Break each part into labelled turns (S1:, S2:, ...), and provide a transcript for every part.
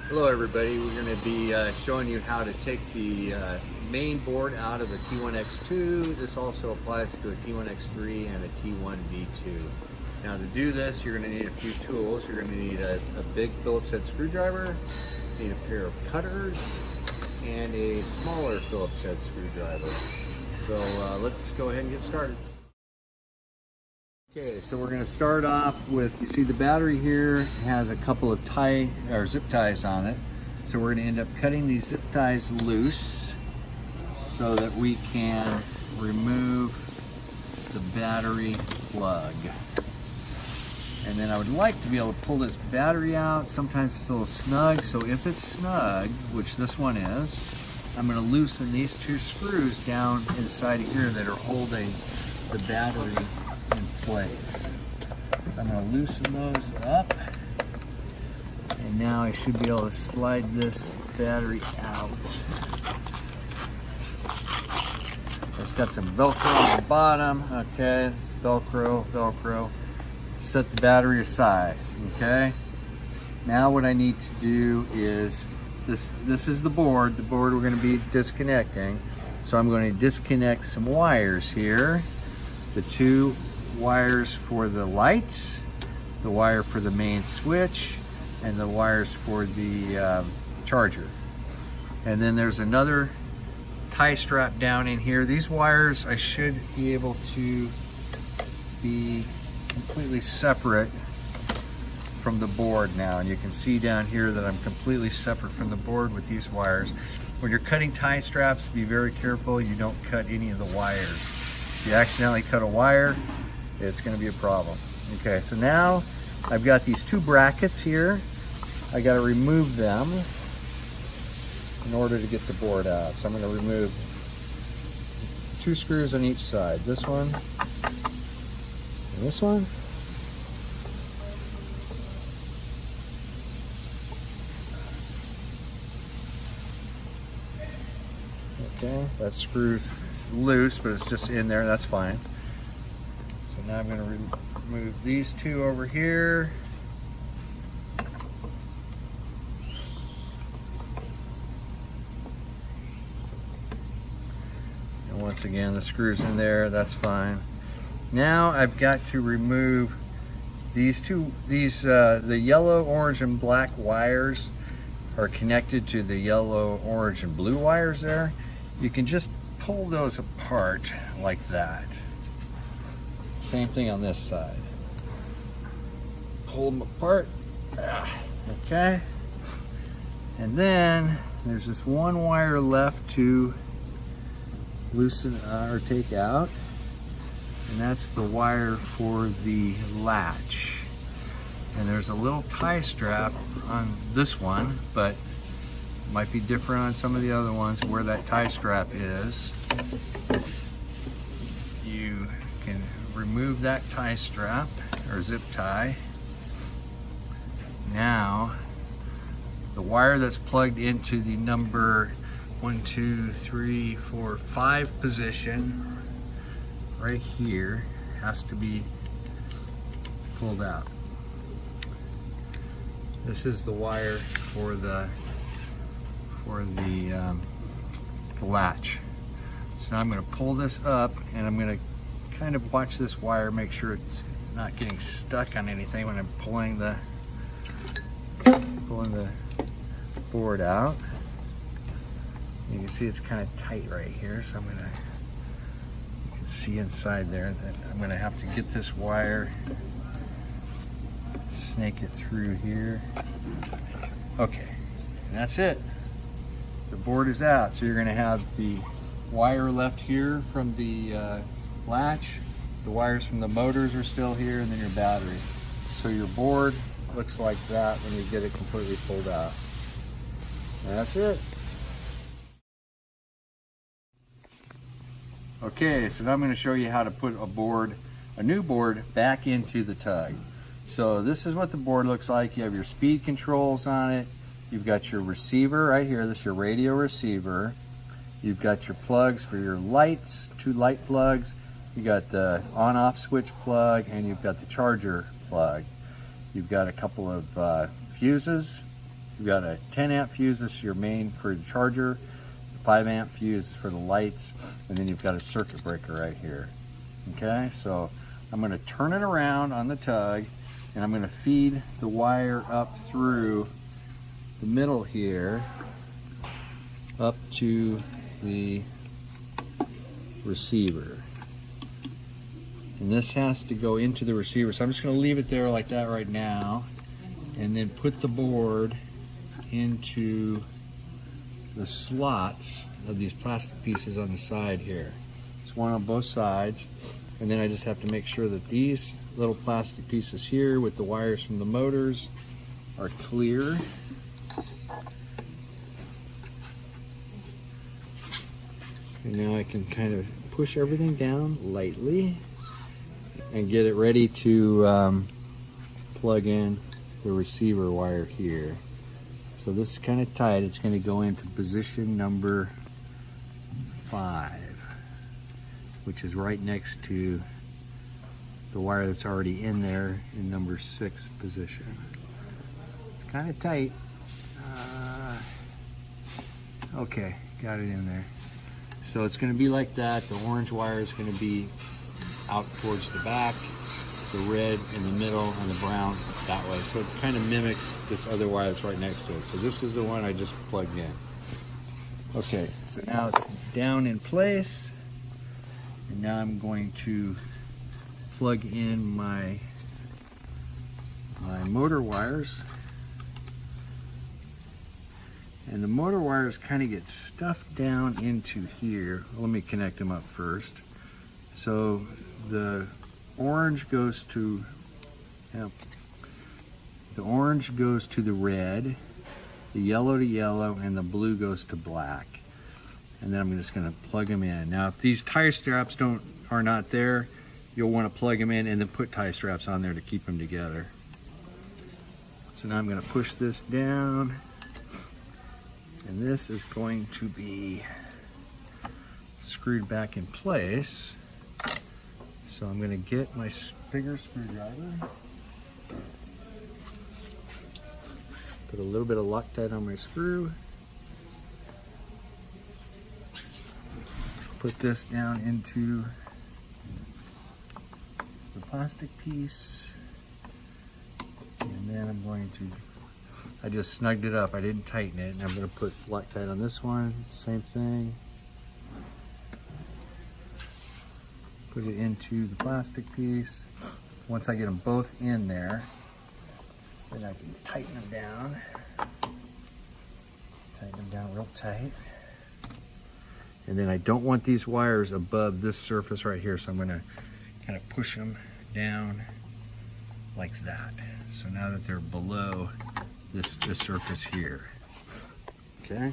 S1: Hello everybody, we're going to be showing you how to take the main board out of the T1X2. This also applies to a T1X3 and a T1V2. Now to do this, you're going to need a few tools. You're going to need a big Phillips head screwdriver, need a pair of cutters, and a smaller Phillips head screwdriver. So let's go ahead and get started. Okay, so we're going to start off with, you see the battery here has a couple of zip ties on it. So we're going to end up cutting these zip ties loose so that we can remove the battery plug. And then I would like to be able to pull this battery out. Sometimes it's a little snug, so if it's snug, which this one is, I'm going to loosen these two screws down inside of here that are holding the battery in place. So I'm going to loosen those up, and now I should be able to slide this battery out. It's got some Velcro on the bottom. Okay, Velcro. Set the battery aside. Okay, now what I need to do is this is the board we're going to be disconnecting. So I'm going to disconnect some wires here, the two wires for the lights, the wire for the main switch, and the wires for the charger. And then there's another tie strap down in here. These wires I should be able to be completely separate from the board now, and you can see down here that I'm completely separate from the board with these wires. When you're cutting tie straps, be very careful you don't cut any of the wires. If you accidentally cut a wire, it's going to be a problem. Okay, so now I've got these two brackets here. I got to remove them in order to get the board out. So I'm going to remove two screws on each side. This one and this one. Okay, that screw's loose, but it's just in there. That's fine. So now I'm going to remove these two over here. And once again, the screw's in there. That's fine. Now I've got to remove these the yellow, orange, and black wires are connected to the yellow, orange, and blue wires there. You can just pull those apart like that. Same thing on this side. Pull them apart. Okay. And then there's this one wire left to loosen or take out. And that's the wire for the latch. And there's a little tie strap on this one, but it might be different on some of the other ones where that tie strap is. You can remove that tie strap or zip tie. Now the wire that's plugged into the number 1, 2, 3, 4, 5 position right here has to be pulled out. This is the wire for the latch. So now I'm going to pull this up, and I'm going to kind of watch this wire, make sure it's not getting stuck on anything when I'm pulling the board out. You can see it's kind of tight right here, so you can see inside there that I'm going to have to get this wire, snake it through here. Okay, and that's it. The board is out. So you're going to have the wire left here from the latch. The wires from the motors are still here, and then your battery. So your board looks like that when you get it completely pulled out. And that's it. Okay, so now I'm going to show you how to put a new board back into the Tug. So this is what the board looks like. You have your speed controls on it. You've got your receiver right here. This is your radio receiver. You've got your plugs for your lights, 2 light plugs. You got the on-off switch plug, and you've got the charger plug. You've got a couple of fuses, You've got a 10 amp fuse, this is your main for the charger, 5 amp fuse for the lights, and then you've got a circuit breaker right here. Okay, so I'm going to turn it around on the tug, and I'm going to feed the wire up through the middle here, up to the receiver. And this has to go into the receiver, so I'm just going to leave it there like that right now, and then put the board into the slots of these plastic pieces on the side here. There's one on both sides, and then I just have to make sure that these little plastic pieces here with the wires from the motors are clear. And now I can kind of push everything down lightly and get it ready to plug in the receiver wire here. So this is kind of tight. It's going to go into position number 5, which is right next to the wire that's already in there in number 6 position. It's kind of tight. Okay, got it in there. So it's going to be like that. The orange wire is going to be out towards the back, the red in the middle, and the brown that way. So it kind of mimics this other wire that's right next to it. So this is the one I just plugged in. Okay, so now it's down in place. And now I'm going to plug in my motor wires. And the motor wires kind of get stuffed down into here. Let me connect them up first. So the orange goes to the red, the yellow to yellow, and the blue goes to black. And then I'm just going to plug them in. Now, if these tie straps are not there, you'll want to plug them in and then put tie straps on there to keep them together. So now I'm going to push this down, and this is going to be screwed back in place. So I'm going to get my bigger screwdriver, put a little bit of Loctite on my screw, put this down into the plastic piece, and then I'm going to, I just snugged it up, I didn't tighten it, and I'm going to put Loctite on this one, same thing. Put it into the plastic piece. Once I get them both in there, then I can tighten them down. Tighten them down real tight. And then I don't want these wires above this surface right here, so I'm going to kind of push them down like that. So now that they're below this surface here. Okay?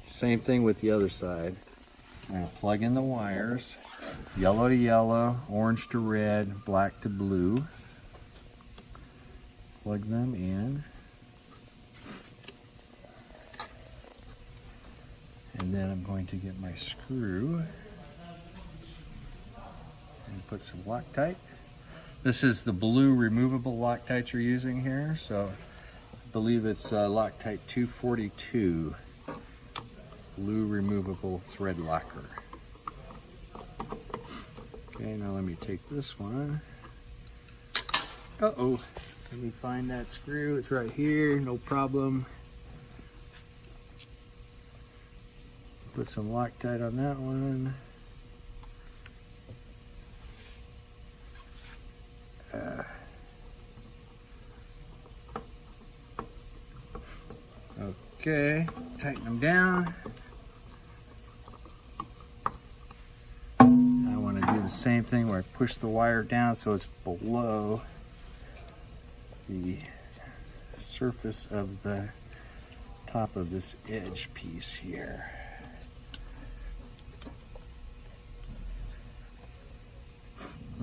S1: Same thing with the other side. I'm going to plug in the wires. Yellow to yellow, orange to red, black to blue. Plug them in. And then I'm going to get my screw and put some Loctite. This is the blue removable Loctite you're using here, so I believe it's Loctite 242, blue removable thread locker. Okay, now let me take this one. Uh-oh, let me find that screw. It's right here, no problem. Put some Loctite on that one. Okay, tighten them down. I want to do the same thing where I push the wire down so it's below the surface of the top of this edge piece here.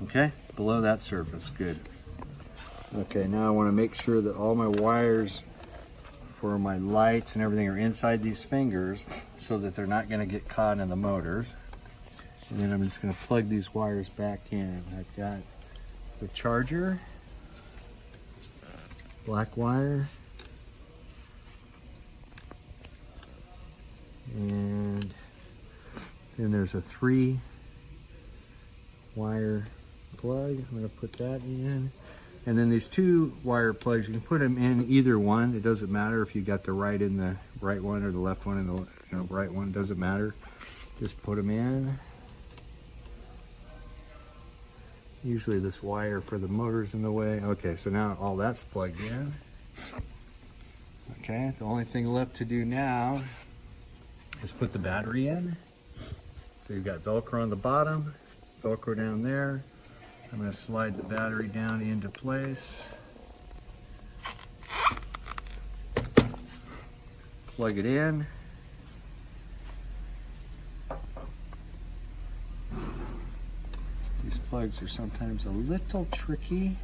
S1: Okay, below that surface, good. Okay, now I want to make sure that all my wires for my lights and everything are inside these fingers so that they're not going to get caught in the motors. And then I'm just going to plug these wires back in. I've got the charger, black wire, And then there's a 3 wire plug. I'm going to put that in. And then these 2 wire plugs, you can put them in either one. It doesn't matter if you got the right in the right one or the left one in the right one. It doesn't matter. Just put them in. Usually this wire for the motor's in the way. Okay, so now all that's plugged in. Okay, the only thing left to do now is put the battery in. So you've got Velcro on the bottom, Velcro down there. I'm going to slide the battery down into place. Plug it in. These plugs are sometimes a little tricky.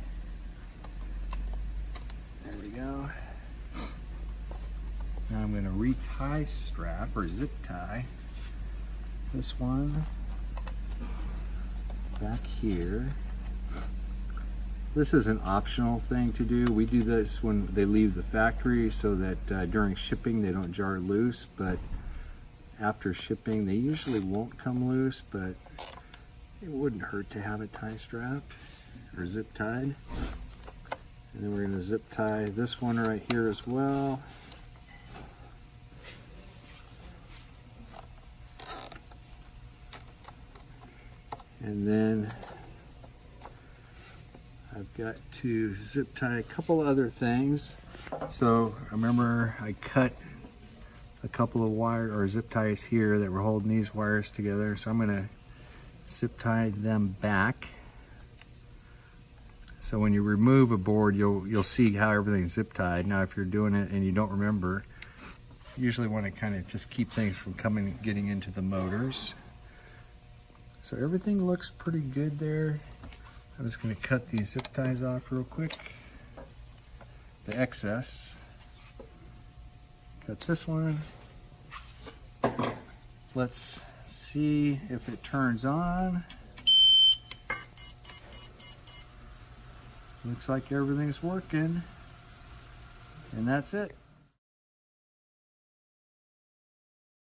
S1: There we go. Now I'm going to retie strap or zip tie this one back here. This is an optional thing to do. We do this when they leave the factory so that during shipping they don't jar loose, but after shipping they usually won't come loose, but it wouldn't hurt to have it tie strapped or zip tied. And then we're going to zip tie this one right here as well. And then I've got to zip tie a couple other things. So remember I cut a couple of wire or zip ties here that were holding these wires together. So I'm going to zip tie them back. So when you remove a board, you'll see how everything's zip tied. Now if you're doing it and you don't remember, you usually want to kind of just keep things from getting into the motors. So everything looks pretty good there. I'm just going to cut these zip ties off real quick. The excess. Cut this one. Let's see if it turns on. Looks like everything's working. And that's it.